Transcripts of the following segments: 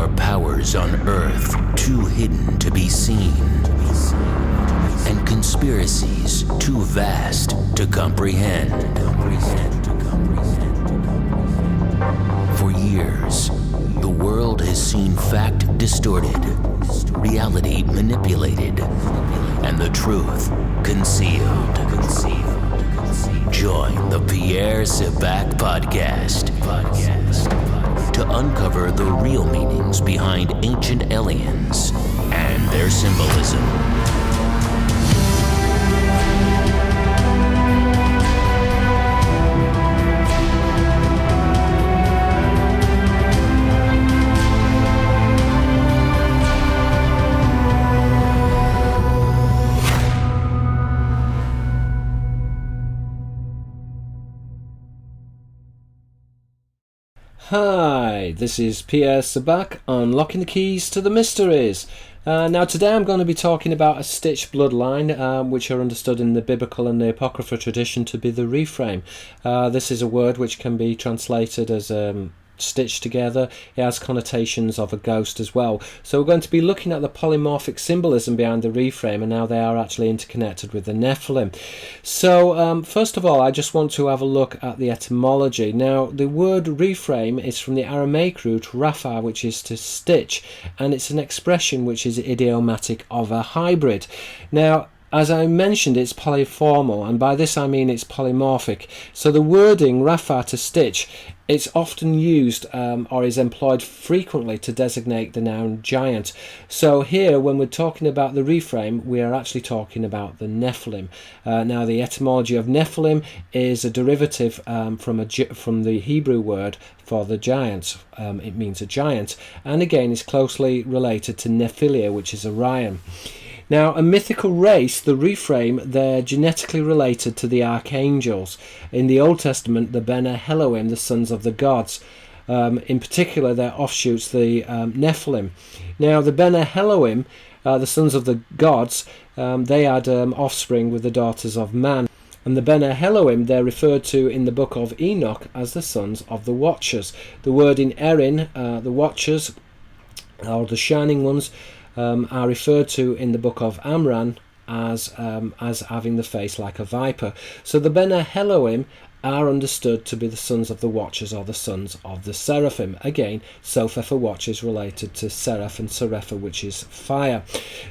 are powers on Earth too hidden to be seen, and conspiracies too vast to comprehend. For years, the world has seen fact distorted, reality manipulated, and the truth concealed. Join the Pierre Sebak podcast to uncover the real meanings behind ancient aliens and their symbolism. Hi, this is Pierre Sebak, unlocking the keys to the mysteries. Now today I'm going to be talking about a stitched bloodline, which are understood in the biblical and the apocryphal tradition to be the Rephaim. This is a word which can be translated as stitched together. It has connotations of a ghost as well. So we're going to be looking at the polymorphic symbolism behind the Rephaim and how they are actually interconnected with the Nephilim. So first of all, I just want to have a look at the etymology. Now the word Rephaim is from the Aramaic root rapha, which is to stitch, and it's an expression which is idiomatic of a hybrid. Now as I mentioned, it's polyformal, and by this I mean it's polymorphic. So the wording rapha, to stitch, it's often used or is employed frequently to designate the noun giant. So here, when we're talking about the Rephaim, we are actually talking about the Nephilim. Now the etymology of Nephilim is a derivative from the Hebrew word for the giant. It means a giant, and again is closely related to Nephilia, which is Orion. Now, a mythical race, the Rephaim, they're genetically related to the archangels. In the Old Testament, the ha-Elohim, the sons of the gods. In particular, their offshoots, the Nephilim. Now, the ha-Elohim, the sons of the gods, they had offspring with the daughters of man. And the ha-Elohim, they're referred to in the book of Enoch as the sons of the Watchers. The word in Erin, the Watchers, or the Shining Ones, are referred to in the book of Amran as having the face like a viper. So the ha-Elohim are understood to be the sons of the Watchers, or the sons of the Seraphim. Again, Sophia for Watchers related to Seraph, and Serapha, which is fire.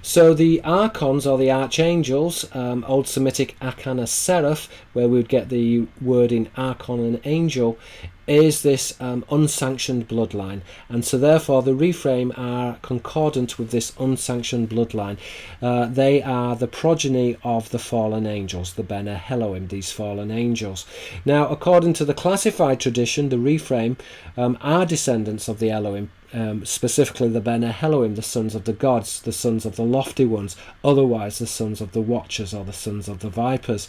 So the archons, or the archangels, Old Semitic Akana Seraph, where we would get the word in archon and angel, is this unsanctioned bloodline, and so therefore the Rephaim are concordant with this unsanctioned bloodline. They are the progeny of the fallen angels, the ha-Elohim, these fallen angels. Now, according to the classified tradition, the Rephaim are descendants of the Elohim, specifically the ha-Elohim, the sons of the gods, the sons of the lofty ones, otherwise the sons of the Watchers, or the sons of the vipers.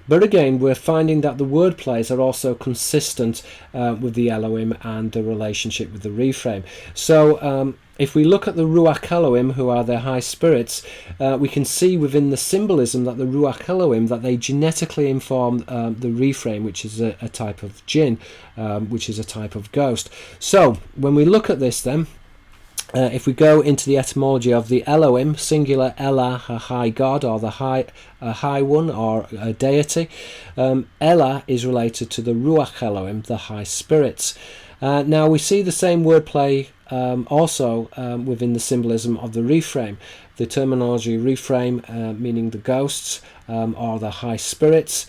But again, we're finding that the word plays are also consistent with the Elohim and the relationship with the Rephaim. So if we look at the Ruach Elohim, who are their high spirits, we can see within the symbolism that the Ruach Elohim, that they genetically inform the Rephaim, which is a type of jinn, which is a type of ghost. So when we look at this then, if we go into the etymology of the Elohim, singular Elah, a high god, or a high one, or a deity, Elah is related to the Ruach Elohim, the high spirits. Now we see the same wordplay also within the symbolism of the Rephaim. The terminology Rephaim, meaning the ghosts or the high spirits,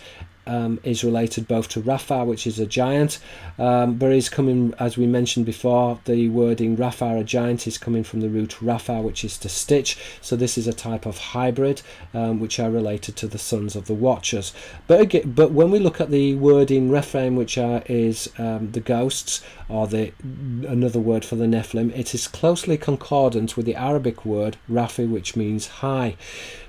is related both to Rapha, which is a giant, but is coming, as we mentioned before, the wording Rapha, a giant, is coming from the root Rapha, which is to stitch. So this is a type of hybrid, which are related to the sons of the Watchers. But again, but when we look at the wording Rephaim, which is the ghosts, or another word for the Nephilim, it is closely concordant with the Arabic word Raphi, which means high.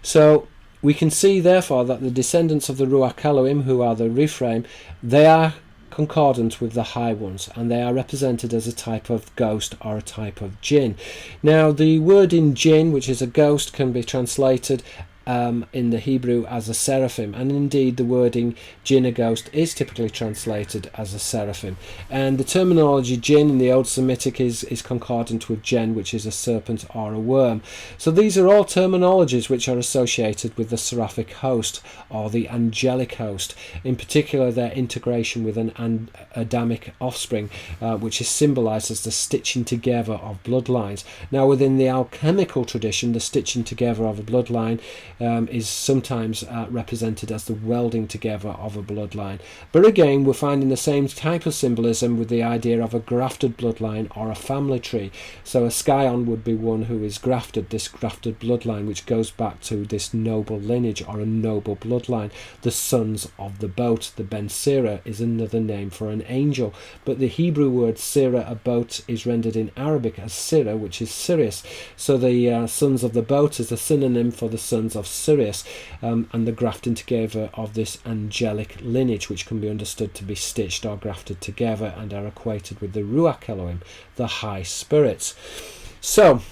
So we can see, therefore, that the descendants of the Ruach Elohim, who are the Rephaim, they are concordant with the high ones, and they are represented as a type of ghost or a type of jinn. Now, the word in jinn, which is a ghost, can be translated in the Hebrew as a seraphim, and indeed the wording jinn, a ghost, is typically translated as a seraphim. And the terminology jinn in the Old Semitic is concordant with gen, which is a serpent or a worm. So these are all terminologies which are associated with the seraphic host or the angelic host, in particular their integration with an Adamic offspring, which is symbolized as the stitching together of bloodlines. Now within the alchemical tradition, the stitching together of a bloodline is sometimes represented as the welding together of a bloodline. But again, we're finding the same type of symbolism with the idea of a grafted bloodline or a family tree. So a scion would be one who is grafted, this grafted bloodline, which goes back to this noble lineage or a noble bloodline. The sons of the boat, the Ben Sira, is another name for an angel. But the Hebrew word Sira, a boat, is rendered in Arabic as Sira, which is Sirius. So the sons of the boat is a synonym for the sons of Sirius, and the grafting together of this angelic lineage, which can be understood to be stitched or grafted together and are equated with the ha-Elohim, the high spirits. So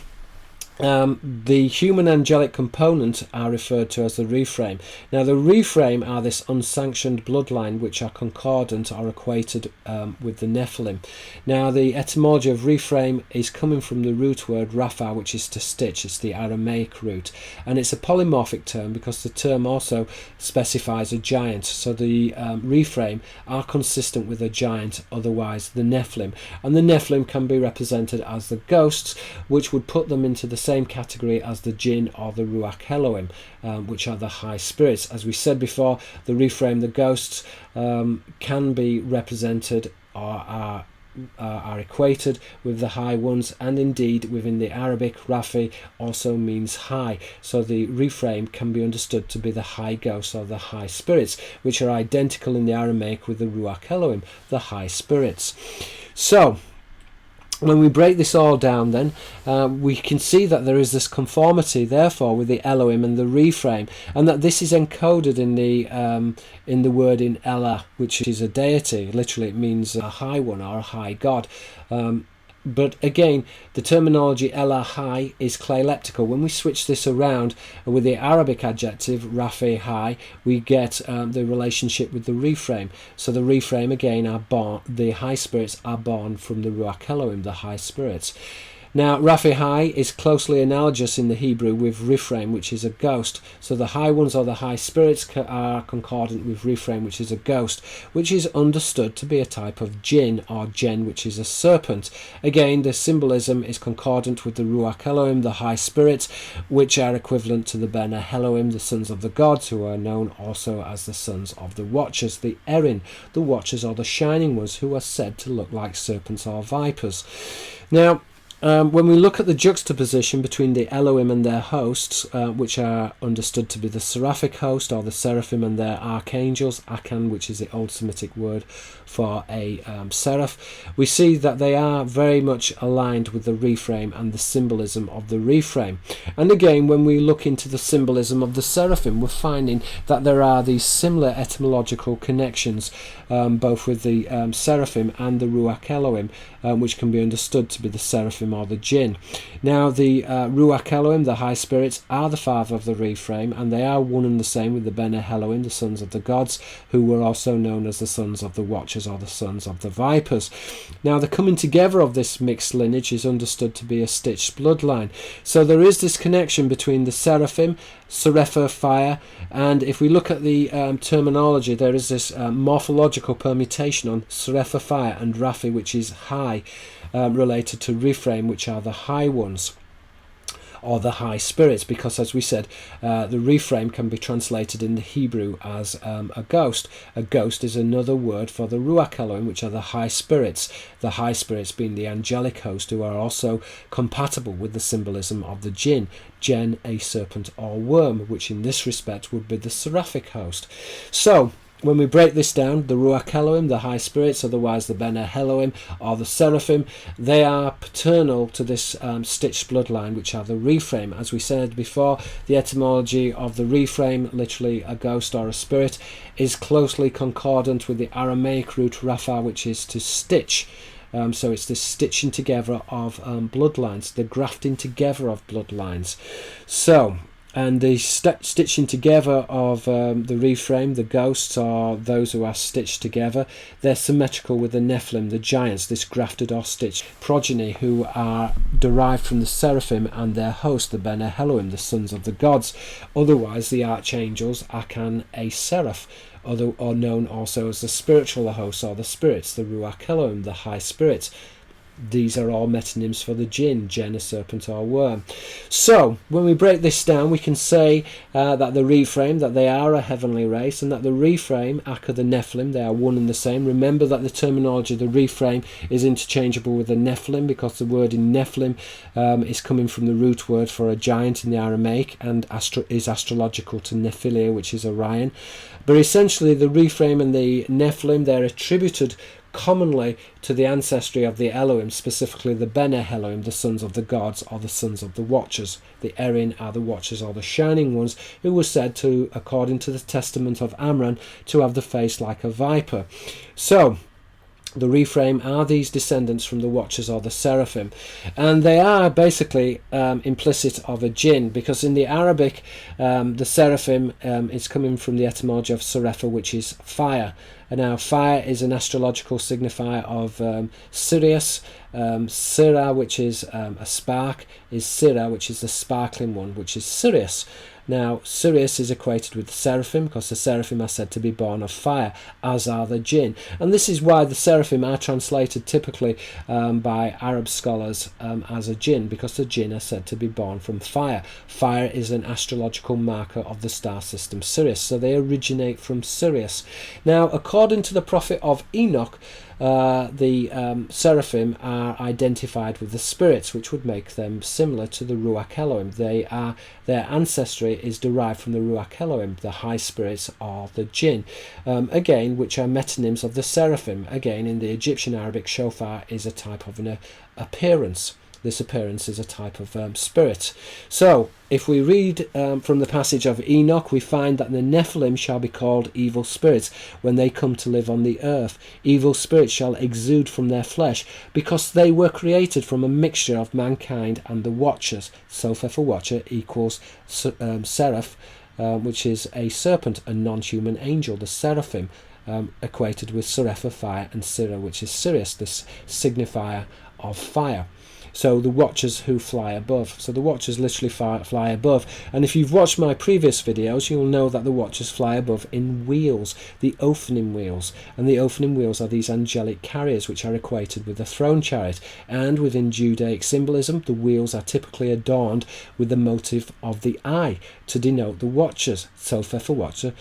the human angelic component are referred to as the Rephaim. Now the Rephaim are this unsanctioned bloodline which are concordant or equated with the Nephilim. Now the etymology of Rephaim is coming from the root word Rapha, which is to stitch. It's the Aramaic root, and it's a polymorphic term because the term also specifies a giant. So the Rephaim are consistent with a giant, otherwise the Nephilim, and the Nephilim can be represented as the ghosts, which would put them into the same category as the jinn or the ha-Elohim, which are the high spirits. As we said before, the Rephaim, the ghosts, can be represented or are equated with the high ones, and indeed within the Arabic, Raphi also means high. So the Rephaim can be understood to be the high ghosts or the high spirits, which are identical in the Aramaic with the ha-Elohim, the high spirits. So when we break this all down, then we can see that there is this conformity, therefore, with the Elohim and the Rephaim, and that this is encoded in the word in Elah, which is a deity. Literally, it means a high one or a high god. But again, the terminology Elah high is clayleptical. When we switch this around with the Arabic adjective Raphi high, we get the relationship with the Rephaim. So the Rephaim again are born, the high spirits are born from the ha-Elohim, the high spirits. Now, Raphi high is closely analogous in the Hebrew with Rephaim, which is a ghost. So the high ones or the high spirits are concordant with Rephaim, which is a ghost, which is understood to be a type of jinn or gen, which is a serpent. Again, the symbolism is concordant with the ha-Elohim, the high spirits, which are equivalent to the Ben Elohim, the sons of the gods, who are known also as the sons of the watchers, the Erin, the watchers or the shining ones, who are said to look like serpents or vipers. Now, when we look at the juxtaposition between the Elohim and their hosts, which are understood to be the seraphic host or the seraphim and their archangels, Akan, which is the Old Semitic word for a seraph, we see that they are very much aligned with the Rephaim and the symbolism of the Rephaim. And again, when we look into the symbolism of the seraphim, we're finding that there are these similar etymological connections, both with the seraphim and the ha-Elohim, which can be understood to be the seraphim or the jinn. Now the ha-Elohim, the high spirits, are the father of the Rephaim, and they are one and the same with the Ben Elohim, the sons of the gods, who were also known as the sons of the watchers or the sons of the vipers. Now the coming together of this mixed lineage is understood to be a stitched bloodline. So there is this connection between the seraphim, Serapha fire, and if we look at the terminology, there is this morphological permutation on Serapha fire and Raphi, which is high, related to Rephaim, which are the high ones or the high spirits, because as we said, the Rephaim can be translated in the Hebrew as a ghost. A ghost is another word for the ha-Elohim, which are the high spirits being the angelic host, who are also compatible with the symbolism of the jinn, a serpent or worm, which in this respect would be the seraphic host. So when we break this down, the ha-Elohim, the high spirits, otherwise the Ben Elohim or the seraphim, they are paternal to this stitched bloodline, which are the Rephaim. As we said before, the etymology of the Rephaim, literally a ghost or a spirit, is closely concordant with the Aramaic root Rapha, which is to stitch. So it's the stitching together of bloodlines, the grafting together of bloodlines. So And the stitching together of the Rephaim, the ghosts, are those who are stitched together. They're symmetrical with the Nephilim, the giants, this grafted or stitched progeny, who are derived from the Seraphim and their host, the ha-Elohim, the sons of the gods. Otherwise, the archangels, Akan, a seraph, or known also as the spiritual hosts, or the spirits, the ha-Elohim, the high spirits. These are all metonyms for the jinn, a serpent or worm. So, when we break this down, we can say that the Rephaim, that they are a heavenly race, and that the Rephaim, Aka the Nephilim, they are one and the same. Remember that the terminology of the Rephaim is interchangeable with the Nephilim, because the word in Nephilim is coming from the root word for a giant in the Aramaic, and is astrological to Nephilia, which is Orion. But essentially, the Rephaim and the Nephilim, they're attributed commonly to the ancestry of the Elohim, specifically the ha-Elohim, the sons of the gods, or the sons of the watchers. The Erin are the watchers, or the shining ones, who were said to, according to the testament of Amram, to have the face like a viper. So the Rephaim are these descendants from the watchers, or the seraphim, and they are basically implicit of a jinn, because in the Arabic the seraphim is coming from the etymology of serapha, which is fire. And now fire is an astrological signifier of Sirius. Sira, which is a spark, is Sira, which is the sparkling one, which is Sirius. Now, Sirius is equated with the seraphim, because the seraphim are said to be born of fire, as are the jinn. And this is why the seraphim are translated typically by Arab scholars as a jinn, because the jinn are said to be born from fire. Fire is an astrological marker of the star system Sirius, so they originate from Sirius. Now, according to the prophet of Enoch, the seraphim are identified with the spirits, which would make them similar to the ha-Elohim. Their ancestry is derived from the ha-Elohim, the high spirits, or the jinn, again, which are metonyms of the seraphim. Again, in the Egyptian Arabic, shofar is a type of an appearance. This appearance is a type of spirit. So, if we read from the passage of Enoch, we find that the Nephilim shall be called evil spirits when they come to live on the earth. Evil spirits shall exude from their flesh, because they were created from a mixture of mankind and the watchers. Sofer for watcher equals seraph, which is a serpent, a non-human angel, the seraphim, equated with serapha, fire, and Sira, which is Sirius, this signifier of fire. So the watchers who fly above. So the watchers literally fly above. And if you've watched my previous videos, you'll know that the watchers fly above in wheels, the Ophanim wheels. And the Ophanim wheels are these angelic carriers, which are equated with the throne chariot. And within Judaic symbolism, the wheels are typically adorned with the motif of the eye to denote the watchers. Sofer for watcher,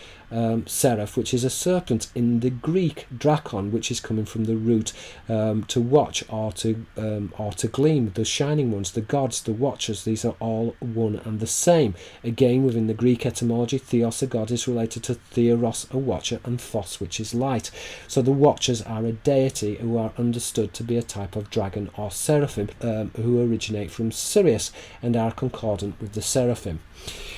seraph, which is a serpent in the Greek, drakon, which is coming from the root to watch, or to gleam. The shining ones, the gods, the watchers, these are all one and the same. Again, within the Greek etymology, theos, a god, is related to theoros, a watcher, and phos, which is light. So the watchers are a deity who are understood to be a type of dragon or seraphim, who originate from Sirius and are concordant with the seraphim.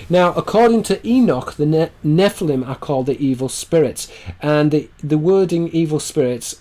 Now, according to Enoch, the Nephilim are called the evil spirits, and the wording evil spirits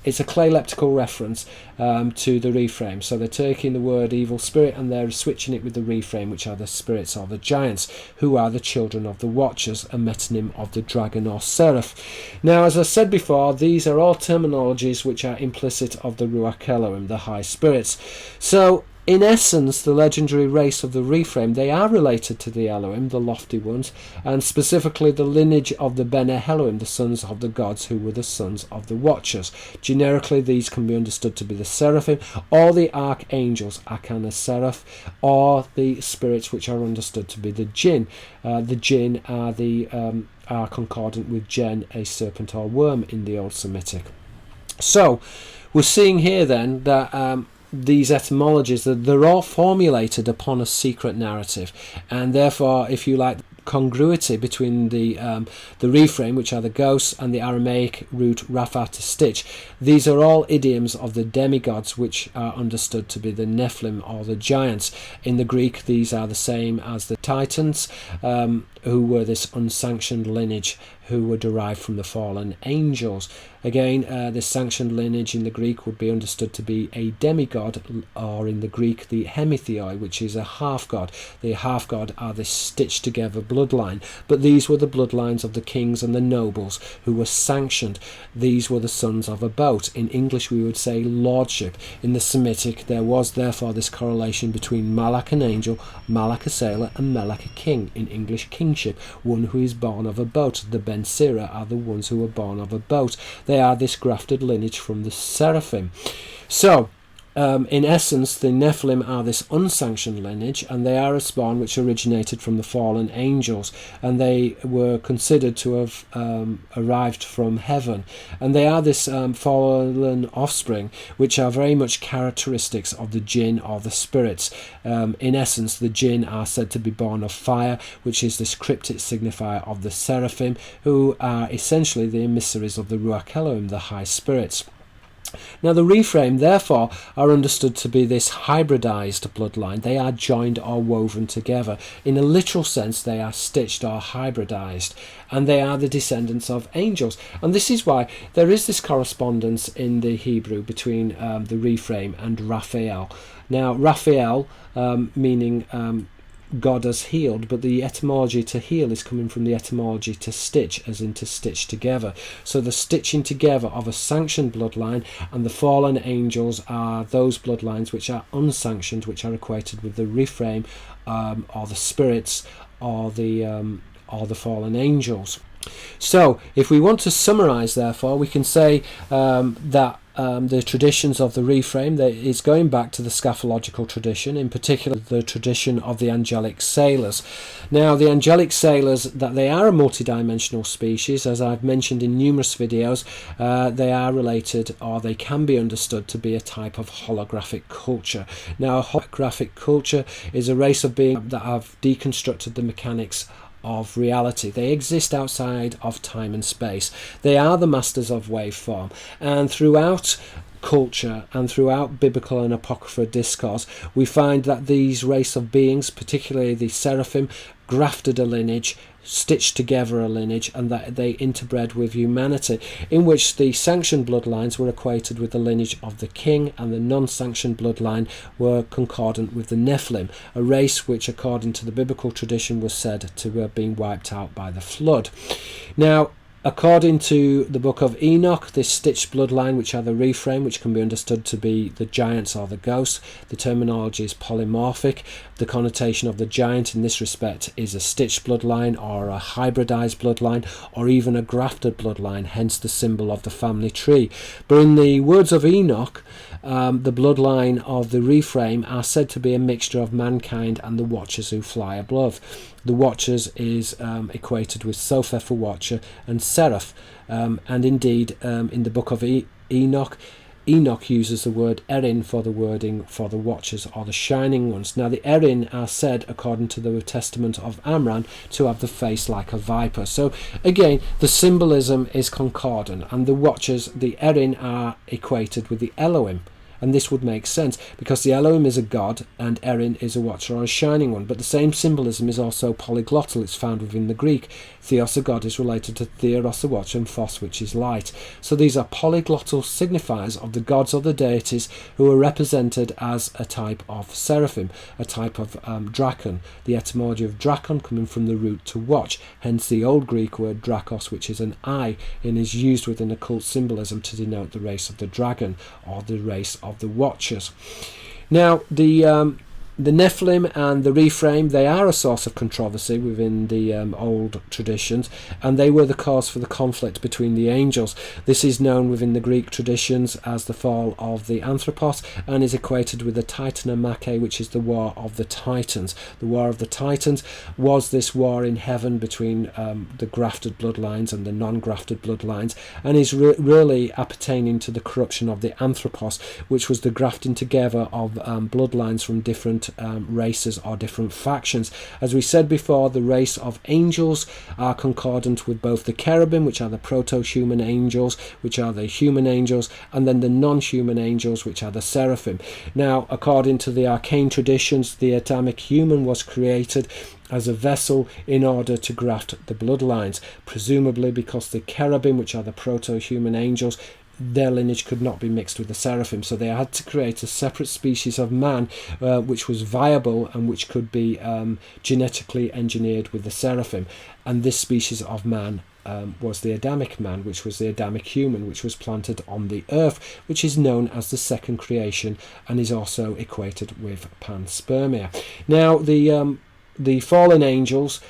it's a clayleptical reference to the Rephaim. So they're taking the word evil spirit and they're switching it with the Rephaim, which are the spirits or the giants, who are the children of the watchers, a metonym of the dragon or seraph. Now, as I said before, these are all terminologies which are implicit of the ha-Elohim, the high spirits. So, in essence, the legendary race of the Rephaim, they are related to the Elohim, the lofty ones, and specifically the lineage of the ha-Elohim, the sons of the gods, who were the sons of the watchers. Generically, these can be understood to be the seraphim, or the archangels, Akan, a seraph, or the spirits which are understood to be the jinn. The jinn are concordant with gen, a serpent or worm in the Old Semitic. So, we're seeing here then that these etymologies, they're all formulated upon a secret narrative, and therefore, if you like, congruity between the Rephaim, which are the ghosts, and the Aramaic root Rapha, to stitch. These are all idioms of the demigods, which are understood to be the Nephilim or the giants. In the Greek, these are the same as the Titans. who were this unsanctioned lineage who were derived from the fallen angels. Again, this sanctioned lineage in the Greek would be understood to be a demigod, or in the Greek the hemitheoi, which is a half-god. The half-god are this stitched together bloodline, but these were the bloodlines of the kings and the nobles who were sanctioned. These were the sons of a boat. In English we would say lordship. In the Semitic there was therefore this correlation between Malak an angel, Malak a sailor, and Malak a king. In English, kingship, one who is born of a boat. The Ben Sira are the ones who were born of a boat. They are this grafted lineage from the Seraphim. So, in essence, the Nephilim are this unsanctioned lineage, and they are a spawn which originated from the fallen angels, and they were considered to have arrived from heaven. And they are this fallen offspring, which are very much characteristics of the jinn or the spirits. In essence, the jinn are said to be born of fire, which is this cryptic signifier of the Seraphim, who are essentially the emissaries of the ha-Elohim, the high spirits. Now the Rephaim therefore are understood to be this hybridized bloodline. They are joined or woven together. In a literal sense, they are stitched or hybridized, and they are the descendants of angels. And this is why there is this correspondence in the Hebrew between the Rephaim and Raphael. Now Raphael meaning God has healed, but the etymology to heal is coming from the etymology to stitch, as in to stitch together. So the stitching together of a sanctioned bloodline, and the fallen angels are those bloodlines which are unsanctioned, which are equated with the Rephaim, or the spirits, or the fallen angels. So if we want to summarize, therefore, we can say that the traditions of the Rephaim is going back to the scatological tradition, in particular the tradition of the angelic sailors. Now, the angelic sailors, that they are a multidimensional species, as I've mentioned in numerous videos. They are related, or they can be understood to be a type of holographic culture. Now, a holographic culture is a race of beings that have deconstructed the mechanics of reality. They exist outside of time and space. They are the masters of waveform, and throughout culture and throughout biblical and apocryphal discourse, we find that these race of beings, particularly the Seraphim, grafted a lineage, stitched together a lineage, and that they interbred with humanity, in which the sanctioned bloodlines were equated with the lineage of the king, and the non-sanctioned bloodline were concordant with the Nephilim, a race which, according to the biblical tradition, was said to have been wiped out by the flood. Now, according to the book of Enoch, this stitched bloodline, which are the Rephaim, which can be understood to be the giants or the ghosts, the terminology is polymorphic. The connotation of the giant in this respect is a stitched bloodline, or a hybridized bloodline, or even a grafted bloodline, hence the symbol of the family tree. But in the words of Enoch, the bloodline of the Rephaim are said to be a mixture of mankind and the watchers who fly above. The watchers is equated with Sopheth, a watcher, and Seraph. And indeed, in the book of Enoch, Enoch uses the word Erin for the wording for the watchers, or the shining ones. Now, the Erin are said, according to the Testament of Amram, to have the face like a viper. So again, the symbolism is concordant, and the watchers, the Erin, are equated with the Elohim. And this would make sense, because the Elohim is a god and Erin is a watcher or a shining one. But the same symbolism is also polyglottal. It's found within the Greek. Theos, a god, is related to Theros, a watcher, and Phos, which is light. So these are polyglottal signifiers of the gods or the deities who are represented as a type of seraphim, a type of drakon. The etymology of drakon coming from the root to watch, hence the old Greek word drakos, which is an eye, and is used within occult symbolism to denote the race of the dragon, or the race of the watchers. Now, the Nephilim and the Rephaim, they are a source of controversy within the old traditions, and they were the cause for the conflict between the angels. This is known within the Greek traditions as the fall of the Anthropos, and is equated with the Titanomachy, which is the war of the Titans. The war of the Titans was this war in heaven between the grafted bloodlines and the non-grafted bloodlines, and is really appertaining to the corruption of the Anthropos, which was the grafting together of bloodlines from different races or different factions. As we said before, the race of angels are concordant with both the cherubim, which are the proto-human angels, which are the human angels, and then the non-human angels, which are the seraphim. Now, according to the arcane traditions, the Adamic human was created as a vessel in order to graft the bloodlines, presumably because the cherubim, which are the proto-human angels, their lineage could not be mixed with the seraphim, so they had to create a separate species of man which was viable and which could be genetically engineered with the seraphim. And this species of man was the Adamic man, which was the Adamic human, which was planted on the earth, which is known as the second creation and is also equated with panspermia. Now, the fallen angels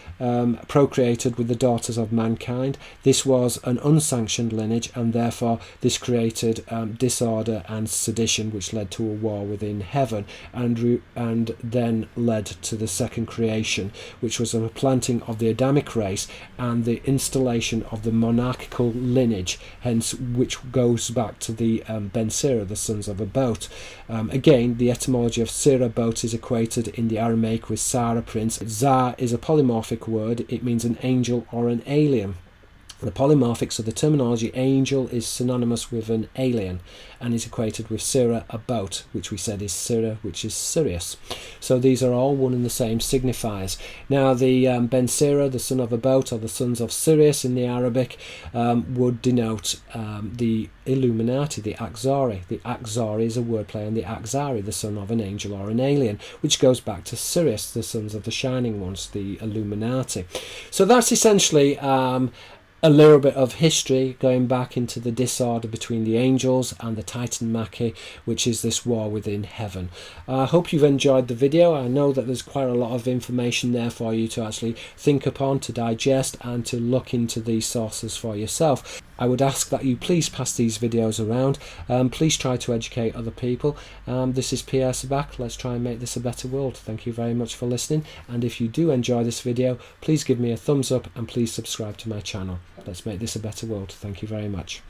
procreated with the daughters of mankind. This was an unsanctioned lineage, and therefore this created disorder and sedition, which led to a war within heaven, and then led to the second creation, which was a planting of the Adamic race and the installation of the monarchical lineage, hence which goes back to the Ben Sira, the sons of a boat. Again, the etymology of Sira, boat, is equated in the Aramaic with Sara, prince. Za is a polymorphic word. It means an angel or an alien. The polymorphic, so the terminology angel is synonymous with an alien and is equated with Sira, a boat, which we said is Sira, which is Sirius. So these are all one and the same signifiers. Now, the Ben Sira, the son of a boat, or the sons of Sirius in the Arabic, would denote the Illuminati, the Akzari. The Akzari is a wordplay on the Akzari, the son of an angel or an alien, which goes back to Sirius, the sons of the Shining Ones, the Illuminati. So that's essentially a little bit of history going back into the disorder between the angels and the Titan Maki, which is this war within heaven. I hope you've enjoyed the video. I know that there's quite a lot of information there for you to actually think upon, to digest, and to look into these sources for yourself. I would ask that you please pass these videos around. Please try to educate other people. This is Pierre Sabak. Let's try and make this a better world. Thank you very much for listening. And if you do enjoy this video, please give me a thumbs up and please subscribe to my channel. Let's make this a better world. Thank you very much.